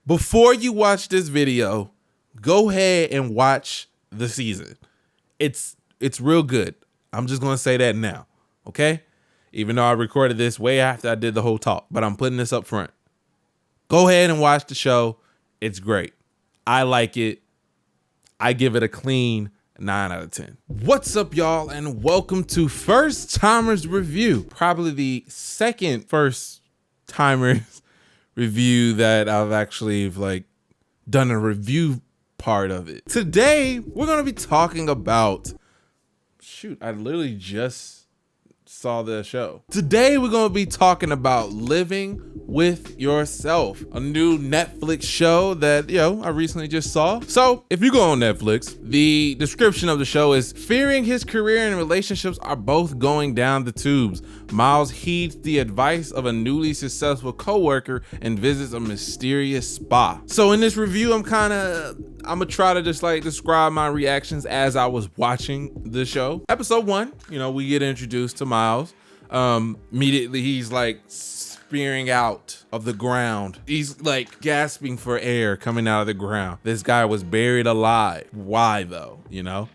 Before you watch this video, go ahead and watch the season. It's real good. I'm just gonna say that now, okay? Even though I recorded this way after I did the whole talk, but I'm putting this up front. Go ahead and watch the show. It's great. I like it. I give it a clean 9 out of 10. What's up, y'all, and welcome to First Timers Review. Probably the second First Timers review that I've actually done a review part of it. Today, we're gonna be talking about, I literally just saw the show. Today, we're gonna be talking about Living with Yourself, a new Netflix show that, I recently just saw. So if you go on Netflix, the description of the show is fearing his career and relationships are both going down the tubes. Miles heeds the advice of a newly successful coworker and visits a mysterious spa. So in this review, I'm gonna try to just describe my reactions as I was watching the show. Episode 1, we get introduced to Miles. Immediately he's spearing out of the ground. He's gasping for air coming out of the ground. This guy was buried alive. Why though?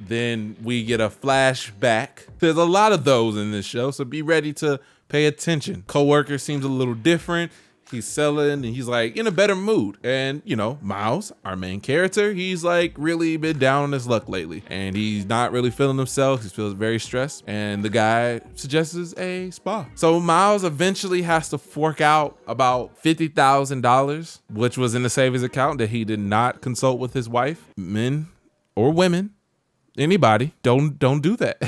Then we get a flashback. There's a lot of those in this show, so be ready to pay attention. Coworker seems a little different. He's selling and he's in a better mood. And Miles, our main character, he's really been down on his luck lately and he's not really feeling himself. He feels very stressed and the guy suggests a spa. So Miles eventually has to fork out about $50,000, which was in the savings account that he did not consult with his wife. Men or women, anybody, don't do that.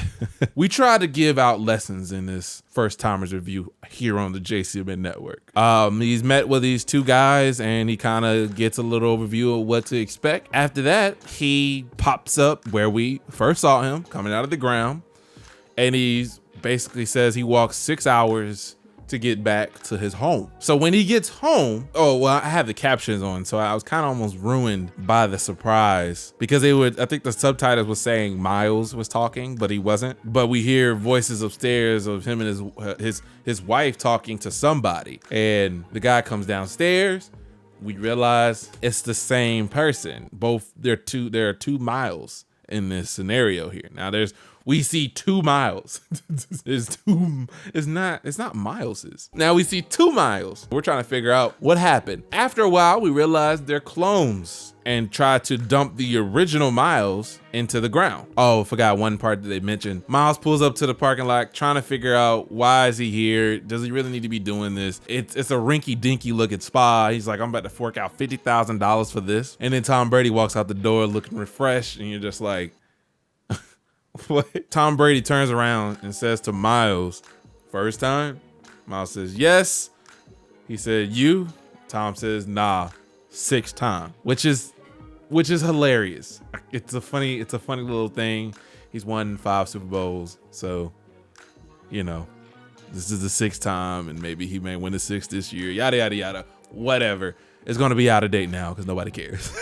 We try to give out lessons in this First Timers Review here on the JCMN network. He's met with these two guys and he kind of gets a little overview of what to expect. After that, he pops up where we first saw him coming out of the ground, and he's basically says he walks 6 hours to get back to his home. So when he gets home, I have the captions on, so I was kind of almost ruined by the surprise because I think the subtitles was saying Miles was talking, but he wasn't. But we hear voices upstairs of him and his wife talking to somebody, and the guy comes downstairs. We realize it's the same person. There are two Miles in this scenario here. Now we see 2 Miles. It's not Miles's. Now we see 2 Miles. We're trying to figure out what happened. After a while, we realize they're clones and try to dump the original Miles into the ground. Oh, I forgot one part that they mentioned. Miles pulls up to the parking lot trying to figure out, why is he here? Does he really need to be doing this? It's a rinky dinky looking spa. He's like, I'm about to fork out $50,000 for this. And then Tom Brady walks out the door looking refreshed, and you're just like, what? Tom Brady turns around and says to Miles, first time? Miles says, yes. He said, you? Tom says, nah, 6th time, which is hilarious. It's a funny little thing. He's won 5 Super Bowls. So, this is the 6th time and maybe he may win the 6th this year, yada, yada, yada, whatever. It's going to be out of date now because nobody cares.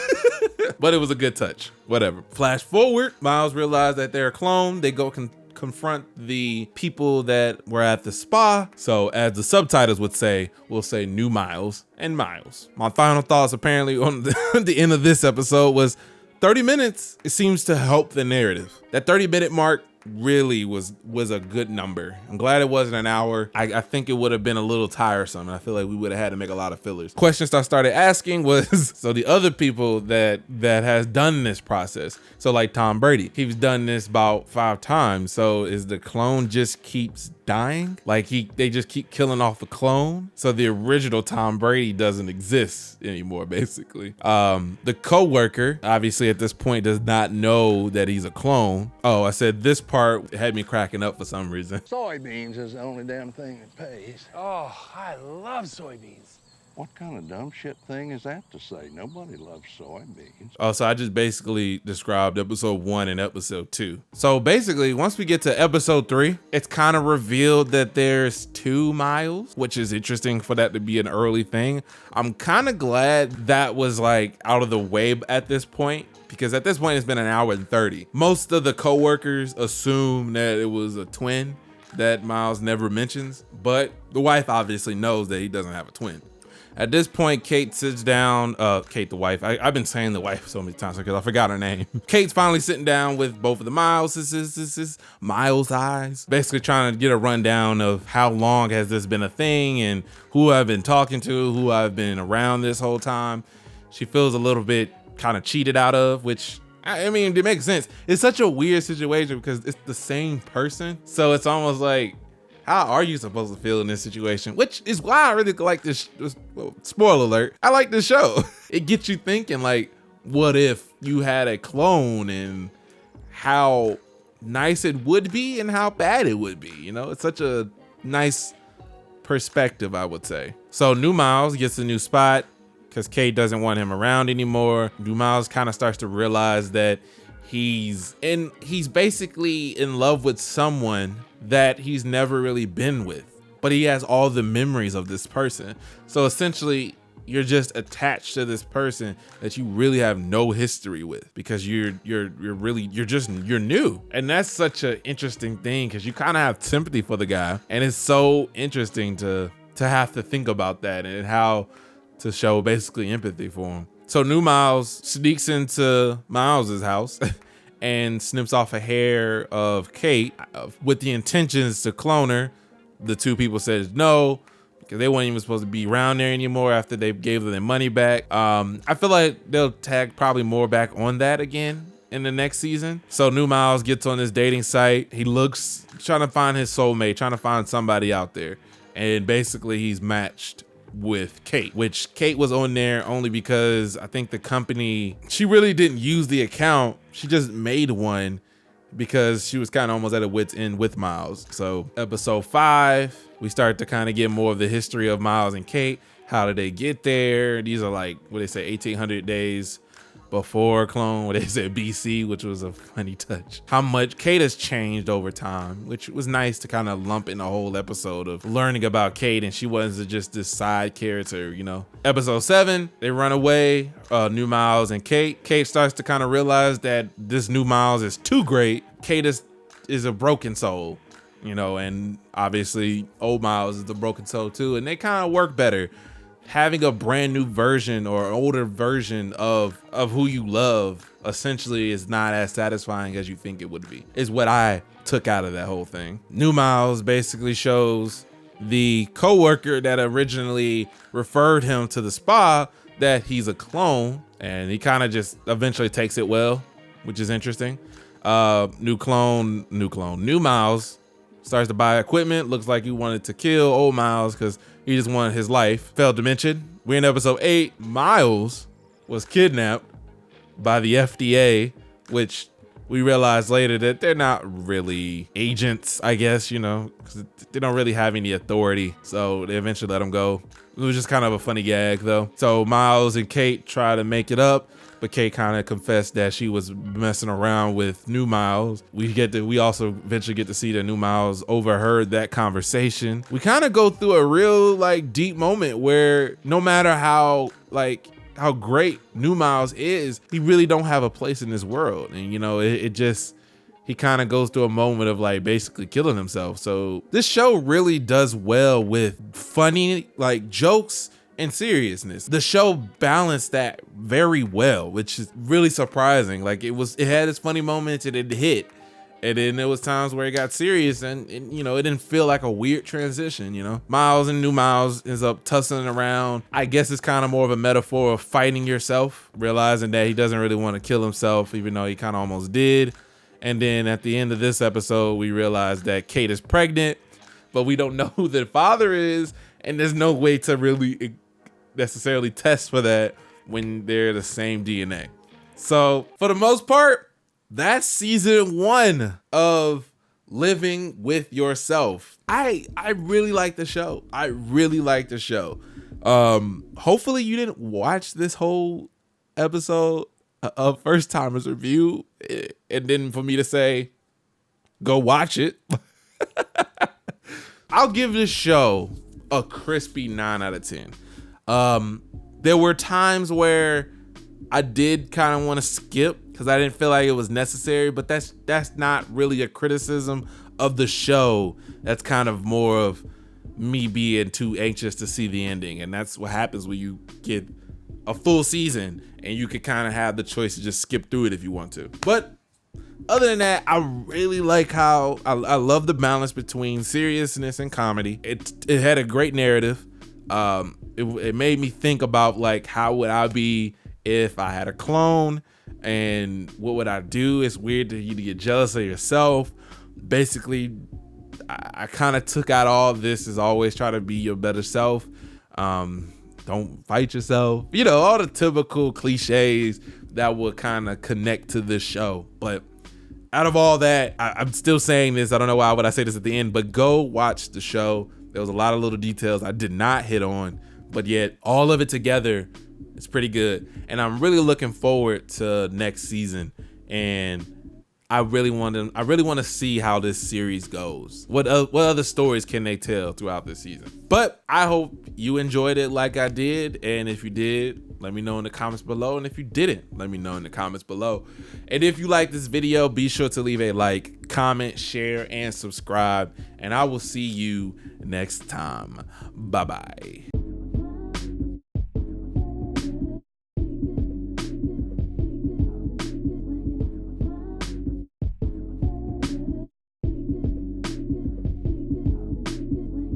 But it was a good touch. Whatever. Flash forward, Miles realized that they're a clone. They go confront the people that were at the spa. So as the subtitles would say, we'll say new Miles and Miles. My final thoughts apparently on the end of this episode was 30 minutes. It seems to help the narrative. That 30-minute mark really was a good number. I'm glad it wasn't an hour. I think it would have been a little tiresome, and I feel like we would have had to make a lot of fillers. Questions I started asking was, so the other people that has done this process, so like Tom Brady, he's done this about 5 times. So is the clone just keeps dying? They just keep killing off the clone. So the original Tom Brady doesn't exist anymore, basically. The coworker obviously at this point does not know that he's a clone. Oh, I said this part had me cracking up for some reason. Soybeans is the only damn thing that pays. Oh, I love soybeans. What kind of dumb shit thing is that to say? Nobody loves soybeans. Oh, so I just basically described episode 1 and episode 2. So basically, once we get to episode 3, it's kind of revealed that there's 2 Miles, which is interesting for that to be an early thing. I'm kind of glad that was out of the way at this point, because at this point it's been an hour and 30. Most of the coworkers assume that it was a twin that Miles never mentions, but the wife obviously knows that he doesn't have a twin. At this point, Kate sits down, Kate the wife. I've been saying the wife so many times because I forgot her name. Kate's finally sitting down with both of the Miles. This is Miles' eyes. Basically trying to get a rundown of how long has this been a thing and who I've been talking to, who I've been around this whole time. She feels a little bit kind of cheated out of, which, I mean, it makes sense. It's such a weird situation because it's the same person. So it's almost like, how are you supposed to feel in this situation? Which is why I really like this. Well, spoiler alert, I like this show. It gets you thinking, like, what if you had a clone and how nice it would be and how bad it would be? You know, it's such a nice perspective, I would say. So new Miles gets a new spot because Kate doesn't want him around anymore. New Miles kind of starts to realize that he's basically in love with someone that he's never really been with, but he has all the memories of this person. So essentially you're just attached to this person that you really have no history with because you're new. And that's such an interesting thing because you kind of have sympathy for the guy, and it's so interesting to have to think about that and how to show basically empathy for him. So new Miles sneaks into Miles's house and snips off a hair of Kate with the intentions to clone her. The two people said no because they weren't even supposed to be around there anymore after they gave them their money back. I feel like they'll tag probably more back on that again in the next season. So new Miles gets on this dating site. He looks, trying to find his soulmate, trying to find somebody out there. And basically he's matched with Kate, which Kate was on there only because I think the company, she really didn't use the account. She just made one because she was kind of almost at a wit's end with Miles. So episode 5, we start to kind of get more of the history of Miles and Kate. How did they get there? These are like, what they say, 1800 days before clone, what they said BC, which was a funny touch. How much Kate has changed over time, which was nice to kind of lump in a whole episode of learning about Kate, and she wasn't just this side character, you know. Episode 7, they run away, new Miles and Kate. Kate starts to kind of realize that this new Miles is too great. Kate is a broken soul, you know, and obviously old Miles is the broken soul too, and they kind of work better. Having a brand new version or older version of who you love essentially is not as satisfying as you think it would be, is what I took out of that whole thing. New Miles basically shows the coworker that originally referred him to the spa that he's a clone, and he kind of just eventually takes it well, which is interesting. New Miles starts to buy equipment. Looks like he wanted to kill old Miles because he just wanted his life. Failed to mention, we're in episode 8. Miles was kidnapped by the FDA, which we realized later that they're not really agents, I guess, you know, because they don't really have any authority. So they eventually let him go. It was just kind of a funny gag though. So Miles and Kate try to make it up, but Kate kind of confessed that she was messing around with new Miles. We also eventually get to see that new Miles overheard that conversation. We kind of go through a real like deep moment where no matter how great new Miles is, he really don't have a place in this world. And you know, he kind of goes through a moment of like basically killing himself. So this show really does well with funny like jokes and seriousness. The show balanced that very well, which is really surprising. Like it had its funny moments and it hit. And then there was times where it got serious and you know, it didn't feel like a weird transition, you know. Miles and new Miles ends up tussling around. I guess it's kind of more of a metaphor of fighting yourself, realizing that he doesn't really want to kill himself, even though he kind of almost did. And then at the end of this episode, we realize that Kate is pregnant, but we don't know who the father is. And there's no way to really necessarily test for that when they're the same DNA. So for the most part, that's season 1 of Living with Yourself. I really like the show. Hopefully you didn't watch this whole episode of First Timers Review and then for me to say, go watch it. I'll give this show a crispy 9 out of 10. There were times where I did kind of want to skip because I didn't feel like it was necessary, but that's not really a criticism of the show. That's kind of more of me being too anxious to see the ending. And that's what happens when you get a full season and you can kind of have the choice to just skip through it if you want to. But other than that, I really like how I love the balance between seriousness and comedy. It had a great narrative. It made me think about like, how would I be if I had a clone, and what would I do? It's weird to you to get jealous of yourself. Basically, I kind of took out all of this as always try to be your better self. Don't fight yourself. You know, all the typical cliches that would kind of connect to this show. But out of all that, I'm still saying this. I don't know why would I say this at the end, but go watch the show. There was a lot of little details I did not hit on, but yet all of it together, it's pretty good. And I'm really looking forward to next season. And I really want to see how this series goes. What other stories can they tell throughout this season? But I hope you enjoyed it like I did. And if you did, let me know in the comments below. And if you didn't, let me know in the comments below. And if you like this video, be sure to leave a like, comment, share, and subscribe. And I will see you next time. Bye-bye.